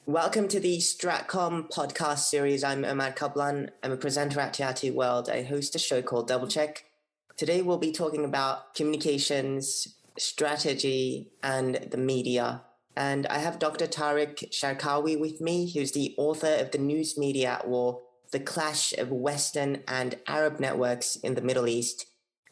Welcome to the Stratcom podcast series. I'm Omar Kablan. I'm a presenter at TRT World. I host a show called Double Check. Today we'll be talking about communications, strategy, and the media. And I have Dr. Tarek Cherkaoui with me, who's the author of The News Media at War, The Clash of Western and Arab Networks in the Middle East.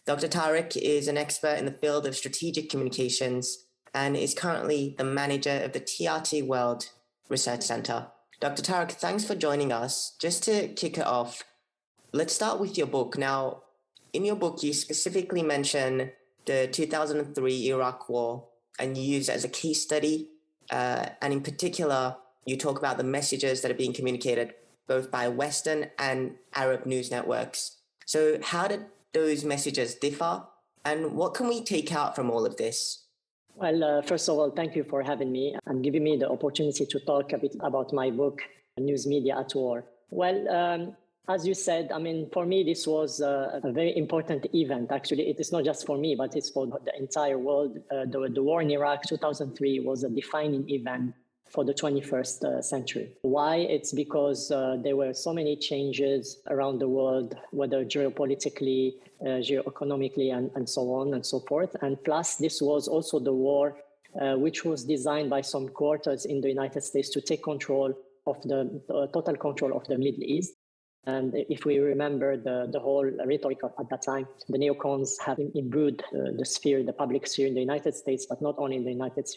Dr. Tarek is an expert in the field of strategic communications and is currently the manager of the TRT World Research Centre. Dr. Tarek, thanks for joining us. Just to kick it off, let's start with your book. Now, in your book, you specifically mention the 2003 Iraq War, and you use it as a case study. And in particular, you talk about the messages that are being communicated both by Western and Arab news networks. So how did those messages differ? And what can we take out from all of this? Well, first of all, thank you for having me and giving me the opportunity to talk a bit about my book, News Media at War. Well, as you said, for me, this was a very important event. Actually, it is not just for me, but it's for the entire world. The war in Iraq 2003 was a defining event for the 21st century. Why? It's because there were so many changes around the world, whether geopolitically, geoeconomically, and so on and so forth. And plus, this was also the war which was designed by some quarters in the United States to take control of the total control of the Middle East. And if we remember the whole rhetoric at that time, the neocons have imbued the public sphere in the United States, but not only in the United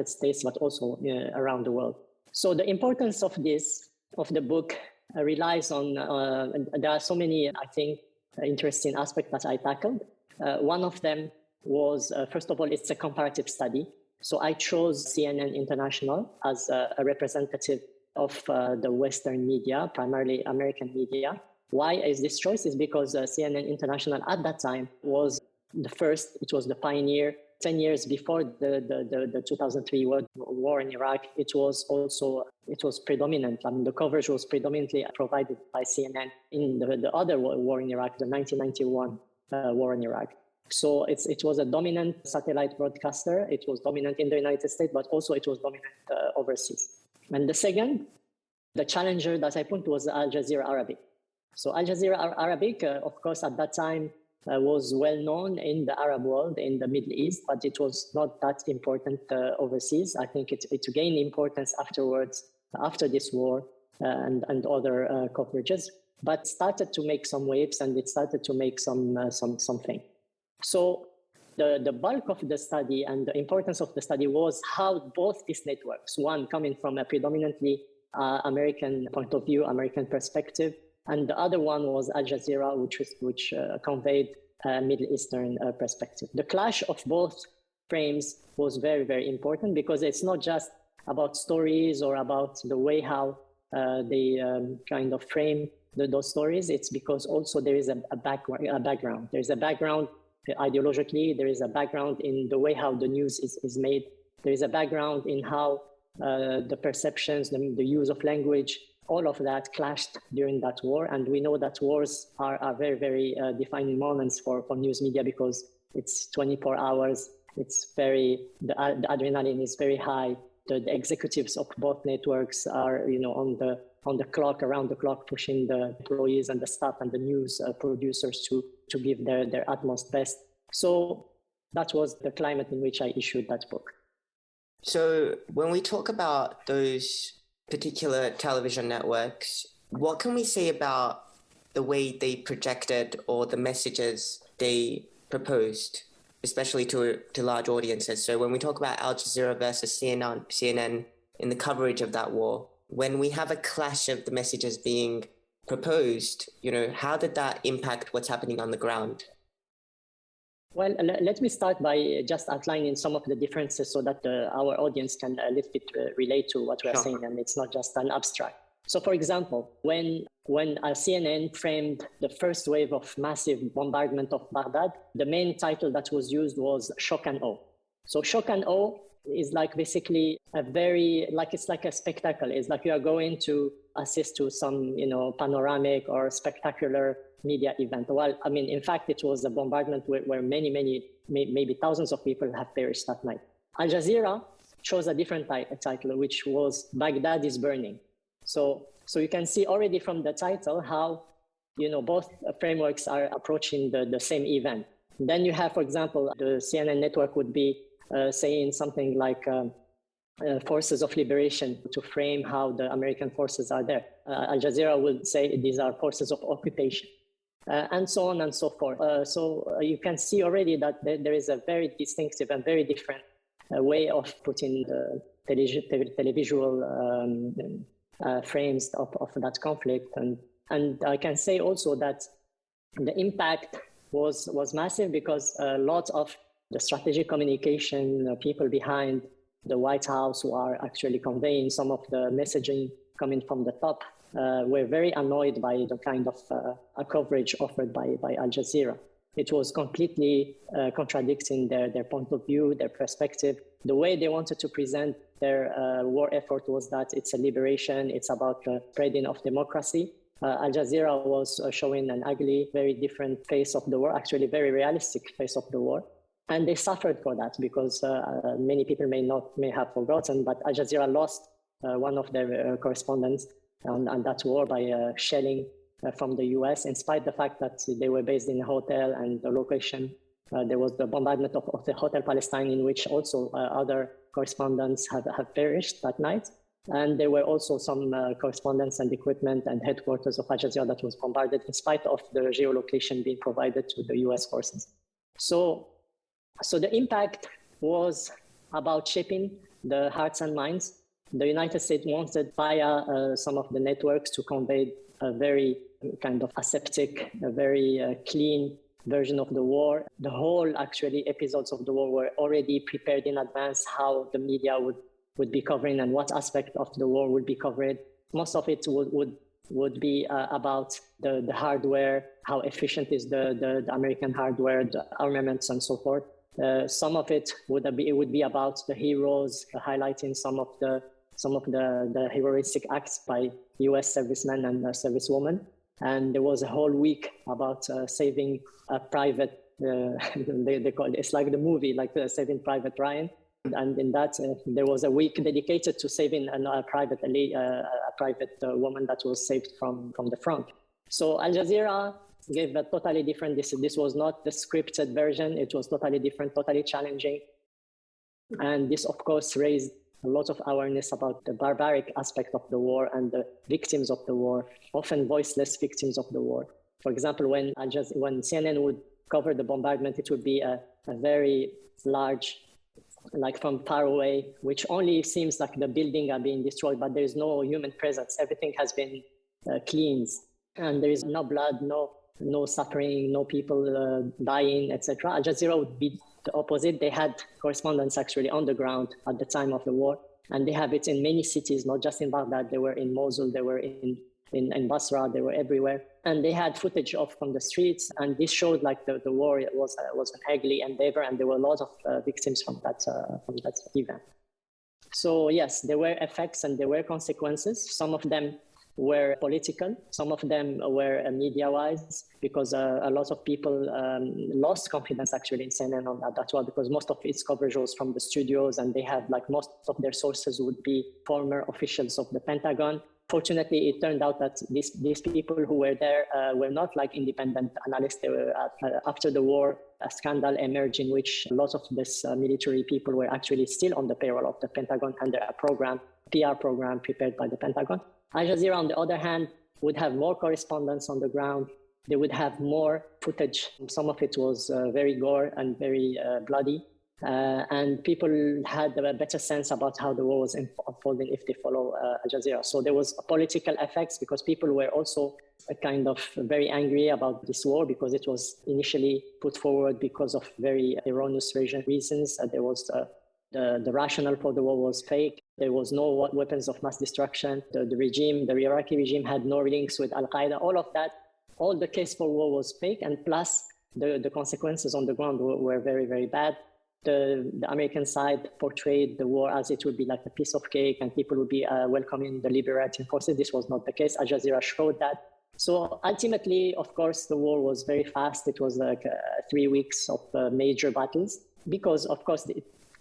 States, but also around the world. So the importance of the book relies on, there are so many, I think, interesting aspects that I tackled. One of them was, first of all, it's a comparative study. So I chose CNN International as a representative of the Western media, primarily American media. Why is this choice? Is because CNN International at that time was the first, it was the pioneer. 10 years before the 2003 war in Iraq, it was predominant. The coverage was predominantly provided by CNN in the other war in Iraq, the 1991 war in Iraq. So it was a dominant satellite broadcaster. It was dominant in the United States, but also it was dominant overseas. And the second, the challenger that I put was Al Jazeera Arabic. So Al Jazeera Arabic, of course, at that time, was well known in the Arab world, in the Middle East, but it was not that important overseas. I think it gained importance afterwards, after this war and other coverages, but started to make some waves and it started to make something. So the bulk of the study and the importance of the study was how both these networks, one coming from a predominantly American point of view, American perspective, and the other one was Al Jazeera, which conveyed a Middle Eastern perspective. The clash of both frames was very, very important because it's not just about stories or about the way how they kind of frame those stories. It's because also there is a background. There's a background ideologically. There is a background in the way how the news is made. There is a background in how the perceptions, the use of language, all of that clashed during that war. And we know that wars are very, very defining moments for news media because it's 24 hours. It's the adrenaline is very high. The executives of both networks are, on the clock, around the clock, pushing the employees and the staff and the news producers to give their utmost best. So that was the climate in which I issued that book. So when we talk about those particular television networks, what can we say about the way they projected or the messages they proposed, especially to large audiences? So when we talk about Al Jazeera versus CNN in the coverage of that war, when we have a clash of the messages being proposed, how did that impact what's happening on the ground? Well, let me start by just outlining some of the differences so that our audience can a little bit relate to what we are saying, and it's not just an abstract. So, for example, when CNN framed the first wave of massive bombardment of Baghdad, the main title that was used was Shock and Awe. So Shock and Awe is like basically it's like a spectacle. It's like you are going to assist to some, panoramic or spectacular media event. Well, in fact, it was a bombardment where many, maybe thousands of people have perished that night. Al Jazeera chose a different title, which was Baghdad is Burning. So you can see already from the title how, both frameworks are approaching the same event. Then you have, for example, the CNN network would be saying something like forces of liberation to frame how the American forces are there. Al Jazeera would say these are forces of occupation. And so on and so forth. So you can see already that there is a very distinctive and very different way of putting the televisual frames of that conflict. And I can say also that the impact was massive because a lot of the strategic communication people behind the White House who are actually conveying some of the messaging coming from the top were very annoyed by the kind of coverage offered by Al Jazeera. It was completely contradicting their point of view, their perspective. The way they wanted to present their war effort was that it's a liberation, it's about the spreading of democracy. Al Jazeera was showing an ugly, very different face of the war, actually very realistic face of the war. And they suffered for that because many people may have forgotten, but Al Jazeera lost one of their correspondents on that war by shelling from the US, in spite of the fact that they were based in a hotel and the location, there was the bombardment of the Hotel Palestine, in which also other correspondents have perished that night. And there were also some correspondence and equipment and headquarters of Al Jazeera that was bombarded in spite of the geolocation being provided to the US forces. So the impact was about shaping the hearts and minds. The United States wanted via some of the networks to convey a very kind of aseptic, a very clean version of the war. The whole actually episodes of the war were already prepared in advance, how the media would be covering and what aspect of the war would be covered. Most of it would be about the hardware, how efficient is the American hardware, the armaments and so forth. Some of it would be about the heroes, highlighting some of the heroistic acts by U.S. servicemen and servicewomen. And there was a whole week about saving a private, they call it, it's like the movie, like Saving Private Ryan. And in that, there was a week dedicated to saving a private woman that was saved from the front. So Al Jazeera gave a totally different, this was not the scripted version, it was totally different, totally challenging. And this, of course, raised a lot of awareness about the barbaric aspect of the war and the victims of the war, often voiceless victims of the war. For example, when CNN would cover the bombardment, it would be a very large, like from far away, which only seems like the building are being destroyed, but there is no human presence. Everything has been cleansed, and there is no blood, no suffering, no people dying, etc. Al Jazeera would be the opposite. They had correspondents actually on the ground at the time of the war, and they have it in many cities, not just in Baghdad. They were in Mosul, they were in Basra, they were everywhere, and they had footage from the streets, and this showed like the war was an ugly endeavor, and there were a lot of victims from that event. So yes, there were effects and there were consequences. Some of them were political, some of them were media-wise, because a lot of people lost confidence actually in CNN on that as well, because most of its coverage was from the studios, and they had like most of their sources would be former officials of the Pentagon. Fortunately, it turned out that these people who were there were not like independent analysts. They were after the war, a scandal emerged in which a lot of these military people were actually still on the payroll of the Pentagon under a PR program prepared by the Pentagon. Al Jazeera, on the other hand, would have more correspondence on the ground. They would have more footage. Some of it was very gore and very bloody. And people had a better sense about how the war was unfolding if they follow Al Jazeera. So there was political effects because people were also kind of very angry about this war because it was initially put forward because of very erroneous reasons. There was the rationale for the war was fake. There was no weapons of mass destruction. The Iraqi regime had no links with Al-Qaeda. All of that, all the case for war was fake. And plus the consequences on the ground were very, very bad. The American side portrayed the war as it would be like a piece of cake and people would be welcoming the liberating forces. This was not the case. Al Jazeera showed that. So ultimately, of course, the war was very fast. It was like 3 weeks of major battles because, of course,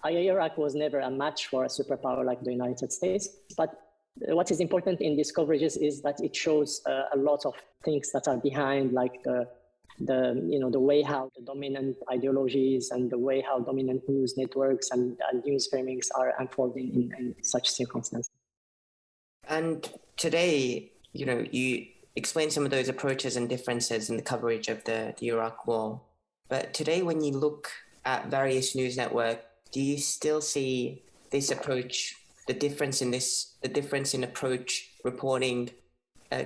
Iraq was never a match for a superpower like the United States. But what is important in these coverages is that it shows a lot of things that are behind, like the way how the dominant ideologies and the way how dominant news networks and news framings are unfolding in such circumstances. And today, you explain some of those approaches and differences in the coverage of the Iraq war. But today, when you look at various news networks, do you still see this approach, the difference in approach reporting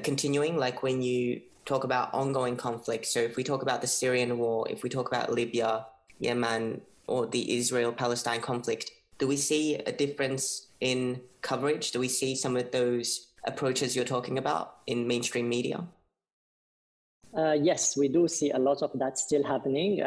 continuing, like when you talk about ongoing conflict? So if we talk about the Syrian war, if we talk about Libya, Yemen, or the Israel-Palestine conflict, do we see a difference in coverage? Do we see some of those approaches you're talking about in mainstream media? Yes, we do see a lot of that still happening.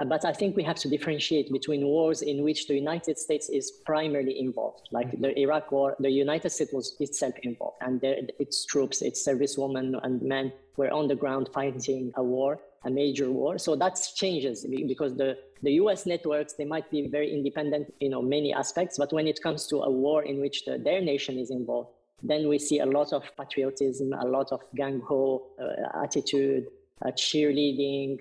But I think we have to differentiate between wars in which the United States is primarily involved. Like the Iraq war, the United States was itself involved, and its troops, its servicewomen and men were on the ground fighting a war, a major war. So that changes because the US networks, they might be very independent in many aspects, but when it comes to a war in which their nation is involved, then we see a lot of patriotism, a lot of gung-ho attitude, cheerleading,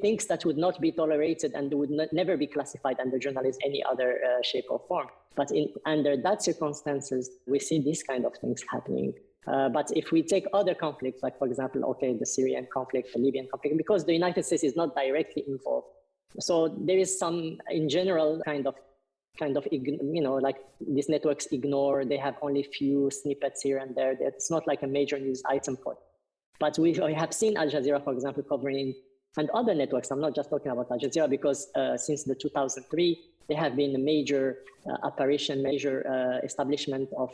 things that would not be tolerated and would never be classified under journalism any other shape or form. But under that circumstances, we see these kind of things happening. But if we take other conflicts, like for example, the Syrian conflict, the Libyan conflict, because the United States is not directly involved, so there is some, in general, kind of, like these networks ignore. They have only few snippets here and there. It's not like a major news item for them. But we have seen Al Jazeera, for example, covering, and other networks. I'm not just talking about Al Jazeera, because since the 2003, there have been a major major establishment of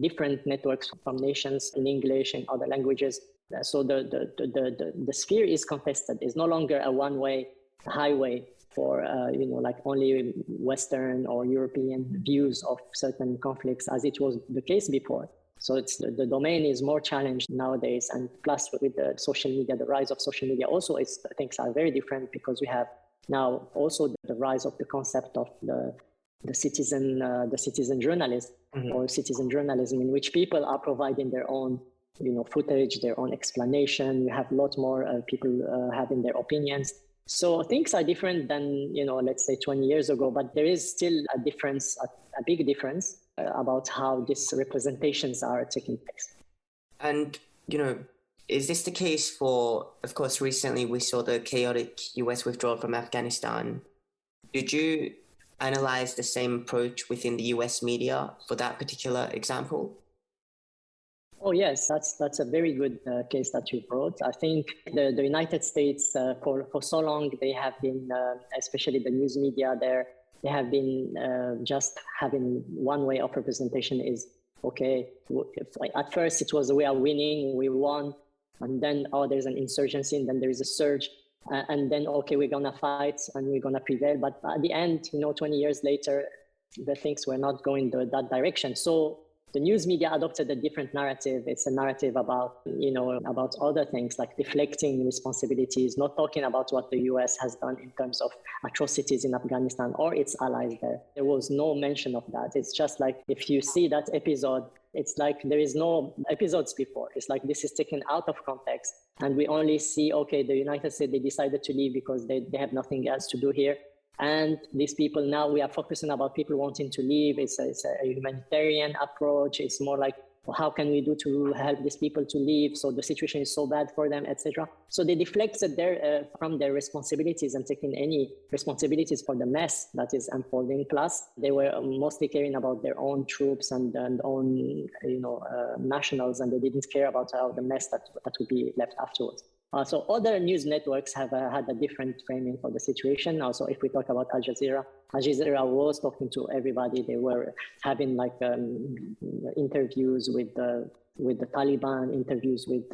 different networks from nations in English and other languages. So the sphere is contested. It's no longer a one-way highway for like only Western or European views of certain conflicts, as it was the case before. So the domain is more challenged nowadays, and plus with the social media, the rise of social media also, things are very different, because we have now also the rise of the concept of the citizen journalist, mm-hmm. or citizen journalism, in which people are providing their own footage, their own explanation. You have a lot more people having their opinions. So things are different than let's say 20 years ago, but there is still a difference, a big difference about how these representations are taking place. And, is this the case for, of course, recently we saw the chaotic US withdrawal from Afghanistan. Did you analyze the same approach within the US media for that particular example? Oh, yes, that's a very good case that you brought. I think the United States, for so long, they have been, especially the news media there, they have been just having one way of representation is, at first it was we are winning, we won, and then, there's an insurgency, and then there is a surge, and then, we're going to fight and we're going to prevail. But at the end, 20 years later, the things were not going that direction. So the news media adopted a different narrative. It's a narrative about, about other things, like deflecting responsibilities, not talking about what the US has done in terms of atrocities in Afghanistan or its allies there. There was no mention of that. It's just like, if you see that episode, it's like there is no episodes before. It's like this is taken out of context. And we only see, the United States, they decided to leave because they have nothing else to do here. And these people, now we are focusing about people wanting to leave. It's a humanitarian approach. It's more like, how can we do to help these people to leave? So the situation is so bad for them, etc. So they deflected from their responsibilities and taking any responsibilities for the mess that is unfolding. Plus, they were mostly caring about their own troops and own nationals, and they didn't care about the mess that would be left afterwards. So other news networks have had a different framing for the situation. Also, if we talk about Al Jazeera was talking to everybody. They were having interviews with the Taliban, interviews with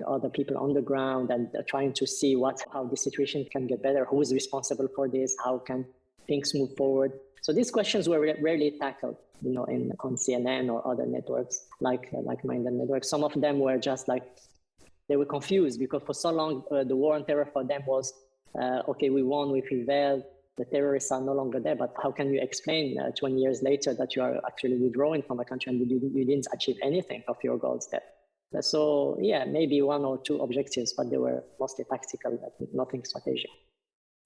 other people on the ground, and trying to see how the situation can get better, who is responsible for this, how can things move forward. So these questions were rarely tackled, on CNN or other networks like-minded networks. Some of them were just they were confused, because for so long, the war on terror for them was, we won, we prevailed. the terrorists are no longer there, but how can you explain 20 years later that you are actually withdrawing from a country and you didn't achieve anything of your goals there? So yeah, maybe one or two objectives, but they were mostly tactical, nothing strategic.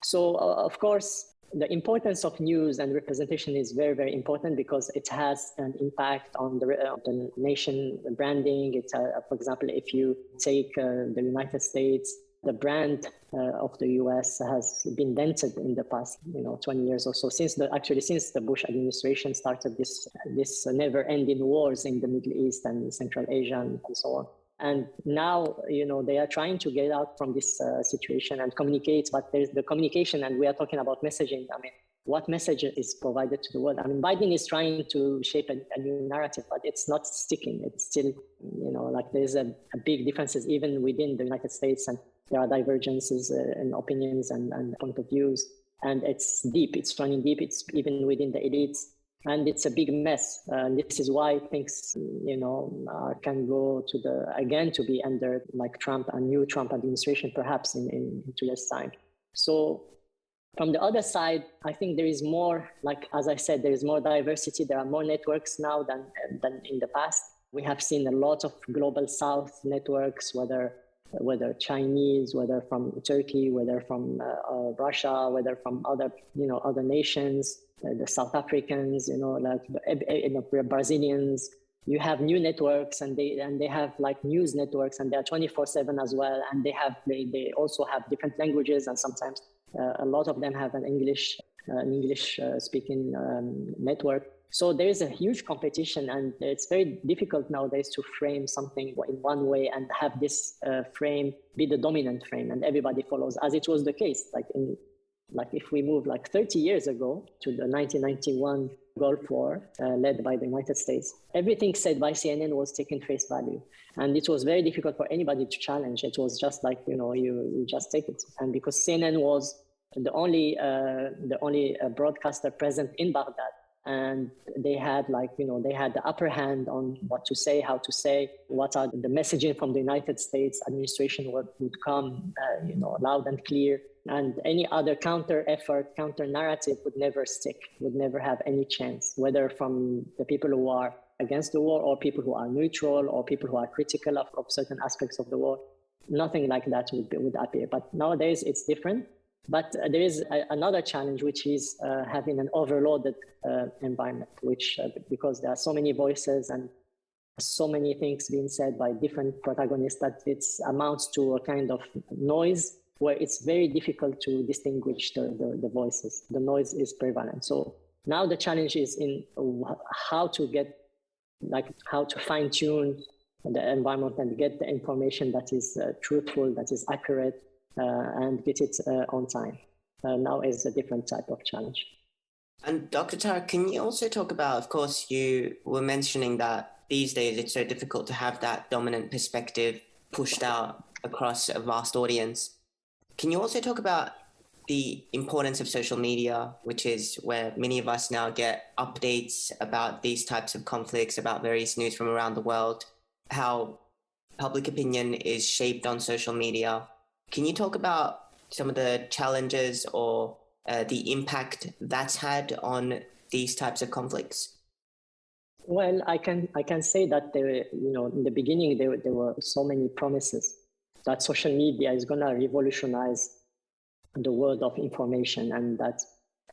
So of course, the importance of news and representation is very, very important because it has an impact on the nation branding. It's, for example, if you take the United States, the brand of the US has been dented in the past, 20 years or so, since the Bush administration started this never-ending wars in the Middle East and Central Asia and so on. And now, they are trying to get out from this situation and communicate, but there's the communication, and we are talking about messaging. I mean, what message is provided to the world? I mean, Biden is trying to shape a new narrative, but it's not sticking. It's still, there's a big differences even within the United States, and there are divergences in opinions and point of views. And it's deep, it's running deep, it's even within the elites. And it's a big mess. This is why things, can go to be under like Trump, a new Trump administration, perhaps in 2 years' time. So from the other side, I think there is more, as I said, there is more diversity. There are more networks now than in the past. We have seen a lot of global South networks, whether Chinese, whether from Turkey, whether from Russia, whether from other nations. The South Africans, the Brazilians. You have new networks, and they have like news networks, and they are 24/7 as well. And they also have different languages, and sometimes a lot of them have an English speaking network. So there is a huge competition, and it's very difficult nowadays to frame something in one way and have this frame be the dominant frame, and everybody follows, as it was the case if we move 30 years ago to the 1991 Gulf War led by the United States, everything said by CNN was taken face value. And it was very difficult for anybody to challenge. It was just you just take it. And because CNN was the only broadcaster present in Baghdad, and they had the upper hand on what to say, how to say, what are the messaging from the United States administration would come, loud and clear. And any other counter narrative would never stick, would never have any chance, whether from the people who are against the war or people who are neutral or people who are critical of certain aspects of the war. Nothing like that would appear. But nowadays it's different. But there is another challenge, which is having an overloaded environment, because there are so many voices and so many things being said by different protagonists that it amounts to a kind of noise where it's very difficult to distinguish the voices. The noise is prevalent. So now the challenge is in how to fine tune the environment and get the information that is truthful, that is accurate, and get it on time. Now is a different type of challenge. And Dr. Tarek, can you also talk about, of course, you were mentioning that these days it's so difficult to have that dominant perspective pushed out across a vast audience. Can you also talk about the importance of social media, which is where many of us now get updates about these types of conflicts, about various news from around the world, how public opinion is shaped on social media? Can you talk about some of the challenges or the impact that's had on these types of conflicts? Well, I can say that in the beginning there were so many promises that social media is going to revolutionize the world of information, and that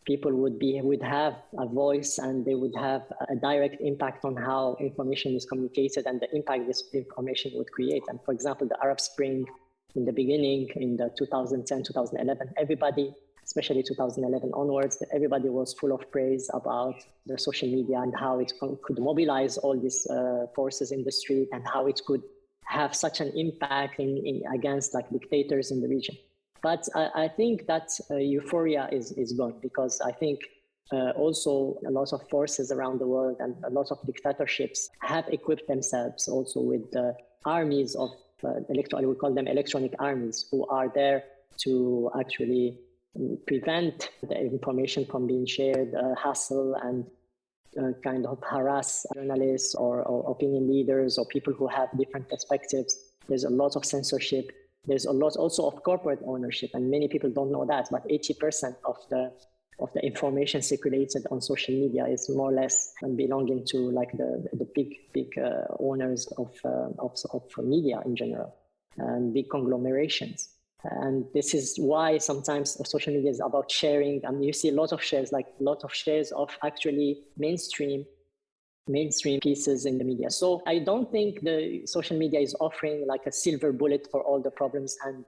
people would have a voice and they would have a direct impact on how information is communicated and the impact this information would create. And for example, the Arab Spring in the beginning, in the 2010, 2011, everybody, especially 2011 onwards, everybody was full of praise about the social media and how it could mobilize all these forces in the street and how it could have such an impact against dictators in the region. But I think that euphoria is gone, because I think also a lot of forces around the world and a lot of dictatorships have equipped themselves also with armies of we call them electronic armies, who are there to actually prevent the information from being shared, hassle and kind of harass journalists or opinion leaders or people who have different perspectives. There's a lot of censorship. There's a lot also of corporate ownership, and many people don't know that, but 80% of the the information circulated on social media is more or less belonging to like the big owners of media in general and big conglomerations. And this is why sometimes social media is about sharing. And you see a lot of shares of actually mainstream pieces in the media. So I don't think the social media is offering like a silver bullet for all the problems and,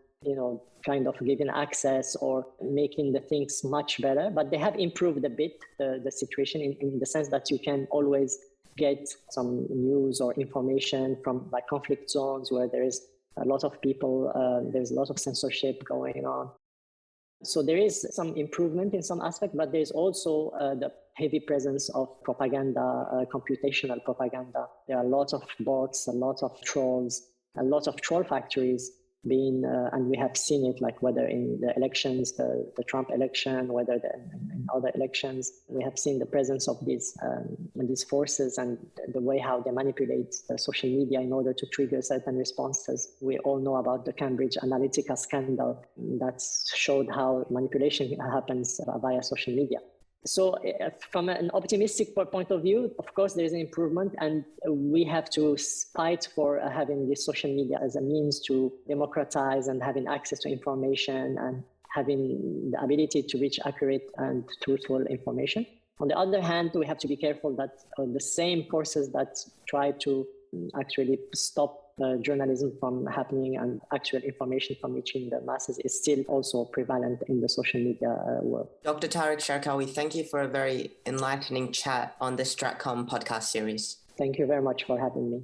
kind of giving access or making the things much better. But they have improved a bit the situation in the sense that you can always get some news or information from like conflict zones where there is a lot of people, there's a lot of censorship going on. So there is some improvement in some aspect, but there's also the heavy presence of propaganda, computational propaganda. There are a lot of bots, a lot of trolls, a lot of troll factories being, and we have seen it like whether in the elections, the Trump election, whether in other elections, we have seen the presence of these forces and the way how they manipulate the social media in order to trigger certain responses. We all know about the Cambridge Analytica scandal that showed how manipulation happens via social media. So from an optimistic point of view, of course, there is an improvement, and we have to fight for having this social media as a means to democratize and having access to information and having the ability to reach accurate and truthful information. On the other hand, we have to be careful that the same forces that try to actually stop journalism from happening and actual information from reaching the masses is still also prevalent in the social media world. Dr. Tarek Cherkaoui, thank you for a very enlightening chat on the StratCom podcast series. Thank you very much for having me.